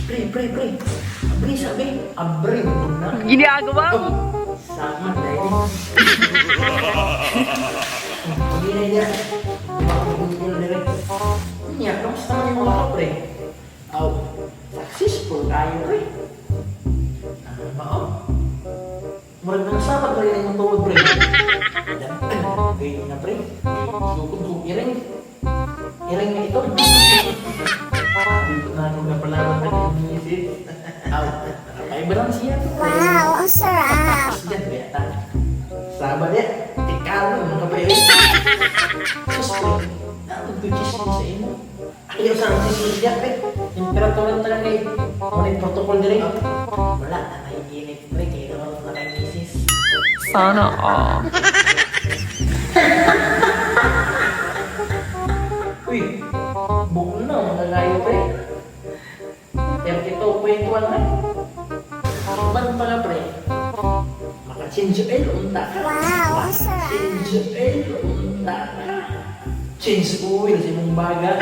Pre. Abri sabi. Abri muna. Ginagawa mo. Sama dahil. Hindi na niya. Makapagulong na rin. Niya, kamusta naman yung mga pre? Aw, successful tayo pre. Mao. Murag nang sapat pre yung tuwag pre. Ganyan na pre. Sukod kong iring. Iring na ito. Dito na nung napalaman na yung misis. Aw, ay barang siya. Wow, ang sarap. Diyan, beta. Sabar ya. Tikal mo mga pre. Sus pre. Nagdugis mo sa ino. Ayaw sa ang sisisya pre. Temperaturan talaga eh. May protocol din eh. Wala, nakainit pre. Kaya naman na kay misis. Sana all. Uy, bukol na mga gayo pre. 32.1 na. Iban pala pre. Maka-change oil, unta ka. Wow, ang sarap. Change oil, unta ka. Change oil sa imong baga.